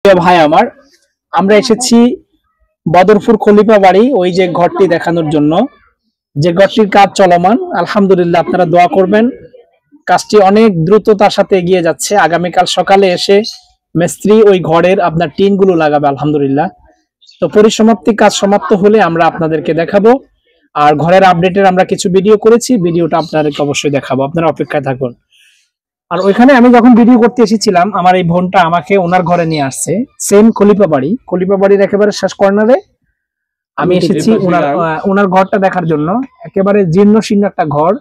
প্রিয় ভাই আমার, আমরা এসেছি বদরপুর খলিফা বাড়ি, ওই যে ঘরটি দেখানোর জন্য, যে ঘরটির কাজ চলমান। আলহামদুলিল্লাহ, আপনারা দোয়া করবেন। কাজটি অনেক দ্রুততার সাথে এগিয়ে যাচ্ছে। আগামীকাল সকালে এসে মিস্ত্রি ওই ঘরের আপনার টিন গুলো লাগাবে আলহামদুলিল্লাহ। তো পরিসমাপ্তি কাজ সমাপ্ত হলে আমরা আপনাদেরকে দেখাবো। আর ঘরের আপডেটের আমরা কিছু ভিডিও করেছি, ভিডিওটা আপনাদেরকে অবশ্যই দেখাবো, আপনারা অপেক্ষায় থাকুন। আর ওইখানে আমি যখন ভিডিও করতে এসেছিলাম, আমার এই বোনটা আমাকে ওনার ঘরে নিয়ে আসছে, সেম খলিফা বাড়ির একেবারে শেষ কর্নারে আমি এসেছি ওনার ঘরটা দেখার জন্য। একেবারে জীর্ণ শীর্ণ একটা ঘর।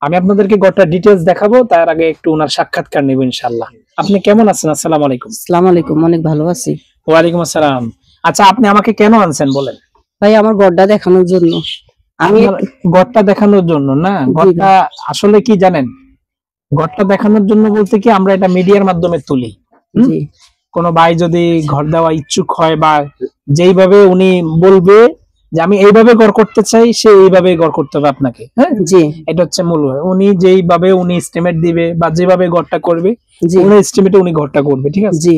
আমি আপনাদেরকে ঘরটা ডিটেলস দেখাবো, তার আগে একটু ওনার সাক্ষাৎকার নেব ইনশাআল্লাহ। আপনি কেমন আছেন? আসসালামু আলাইকুম। আসসালামু আলাইকুম, অনেক ভালো আছি। ওয়ালাইকুম আসসালাম। আচ্ছা, আপনি আমাকে কেন আনছেন বলেন? ভাই, আমার ঘরটা দেখানোর জন্য। আমি ঘরটা দেখানোর জন্য না, ঘরটা আসলে কি জানেন, ঘরটা দেখানোর জন্য বলতে কি, আমরা এটা মিডিয়ার মাধ্যমে তুলি। কোন ভাই যদি ঘর দেওয়া ইচ্ছুক হয় বা যেইভাবে উনি বলবে যে আমি এইভাবে ঘর করতে চাই, সে এইভাবে ঘর করতে হবে আপনাকে। হ্যাঁ জি, এটা হচ্ছে মূল। উনি যেইভাবে উনি এস্টিমেট দিবে বা যেভাবে ঘরটা করবে, উনি এস্টিমেটে উনি ঘরটা করবে, ঠিক আছে জি।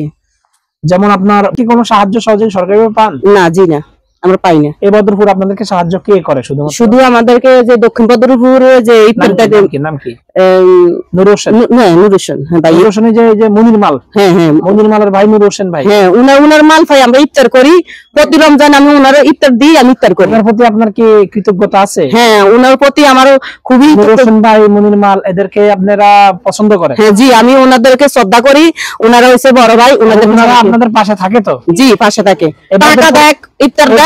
যেমন আপনার কি কোনো সাহায্য সহযোগী সরকারিভাবে পান? না জি, না আমরা পাই না। এই বদরপুর আপনাদেরকে সাহায্য কে করে? শুধু আমাদেরকে যে দক্ষিণ বদরপুর যে ইফতারটা দেন, নাম কি? নূর হোসেন। হ্যাঁ, নূর হোসেন। হ্যাঁ ভাই, নূর হোসেন যে মনির মাল। হ্যাঁ হ্যাঁ, মনির মালের ভাই নূর হোসেন ভাই। হ্যাঁ, উনার মাল ভাই আমরা ইফতার করি প্রতি রমজান। আমি উনার ইফতার দিই, আমি ইফতার করি। ওনার প্রতি আপনার কি কৃতজ্ঞতা আছে? হ্যাঁ, উনার প্রতি আমার খুবই। নূর হোসেন ভাই, মনির মাল, এদেরকে আপনারা পছন্দ করেন? হ্যাঁ জি, আমি ওনাদেরকে শ্রদ্ধা করি। ওনারা হইছে বড় ভাই। ওনারা আপনাদের পাশে থাকে তো? জি, পাশে থাকে। টাকা দেখ, ইফতার দেখ।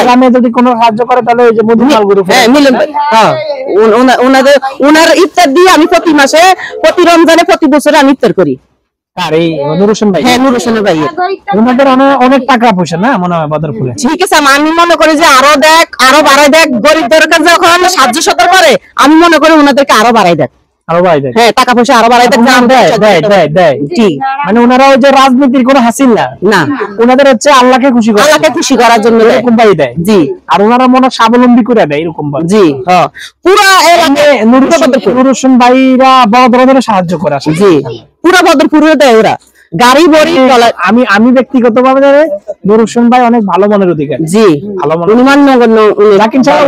গ্রামে যদি কোনো সাহায্য করে তাহলে ওই যে মনির মাল গ্রুপ। হ্যাঁ, মিলন ভাই। হ্যাঁ, ওনার ইফতার দিয়ে আমি প্রতি মাসে, প্রতি রমজানে, প্রতি বছরে আমি ইফতার করি। আর এই নূর হোসেন ভাই? হ্যাঁ, নূর হোসেনের ভাই। ওনাদের অনেক টাকা পয়সা না মনে হয় বদরপুরে? ঠিক আছে, আমি মনে করি যে আরো দেখ, আরো বাড়াই দেখ। গরিব দরকার যখন সাহায্য সদর করে, আমি মনে করি ওনাদেরকে আরো বাড়াই দেখ, আরো বাড়াই দেখ। হ্যাঁ, টাকা পয়সা আরো বাড়াই দেখ। মানে ওনারা ওই যে রাজনীতির কোনো হাসিল না, ওনাদের হচ্ছে আল্লাহকে খুশি করার জন্য এরকম ভাই দেয় জি। আর ওনারা মনে স্বাবলম্বী করে দেয় এরকম ভাই জি। হ্যাঁ, পুরা নূর হোসেন ভাইরা বড় ধরনের সাহায্য করে আসে জি। পুরা বদরপুরে দেয় ওরা গাড়ি বড়ি। আমি ব্যক্তিগতভাবে জানি নূর হোসেন ভাই অনেক ভালো মনের অধিকারী জি, ভালো মনের।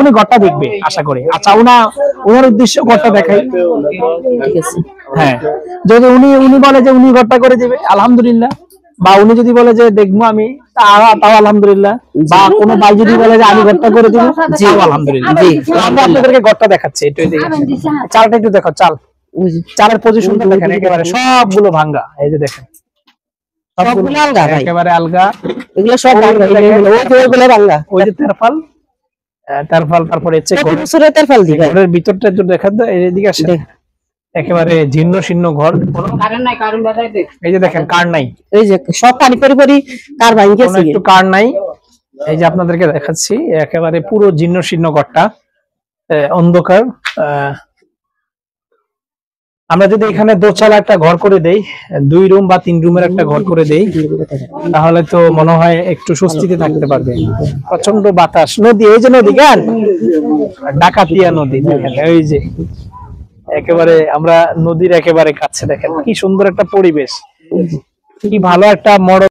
উনি ঘরটা দেখবে আশা করি। আচ্ছা, ওনার উদ্দেশ্য ঘরটা দেখাই, ঠিক আছে? হ্যাঁ, যদি উনি বলে যে উনি ঘরটা করে দিবে আলহামদুলিল্লাহ, বা উনি যদি বলে যে দেখবো আমি, তাও আলহামদুলিল্লাহ, বা কোনো ভাই যদি বলে যে আমি ঘরটা করে দিব, জি আলহামদুলিল্লাহ জি। আমরা আপনাদেরকে ঘরটা দেখাচ্ছি, চালটা একটু দেখো। চালের পজিশনটা দেখেন, একেবারে সবগুলো ভাঙ্গা। এই যে দেখেন, একেবারে আলগা, এগুলো সব ভাঙ্গা। ওই যে তেরফাল, তারপরে হচ্ছে ঘরের ভিতরটা একটু দেখান তো, এইদিকে আসেন। একেবারে জীর্ণ শীর্ণ ঘর, এই যে দেখেন কার নাই, এই যে সব পানি পরি কার ভাঙি গেছে, একটু কার নাই। এই যে আপনাদেরকে দেখাচ্ছি, একেবারে পুরো জীর্ণ শীর্ণ ঘরটা, অন্ধকার। আমরা যদি এখানে দোতলা একটা ঘর করে দেই, 2 রুম বা 3 রুমের একটা ঘর করে দেই, তাহলে তো মনে হয় একটু স্বস্তিতে থাকতে পারবে। প্রচন্ড বাতাস, নদী, এই যে নদী গান, ডাকাতিয়া নদী দেখেন, এই যে একেবারে আমরা নদীর একেবারে কাছে। দেখেন কি সুন্দর একটা পরিবেশ, কি ভালো একটা মডেল।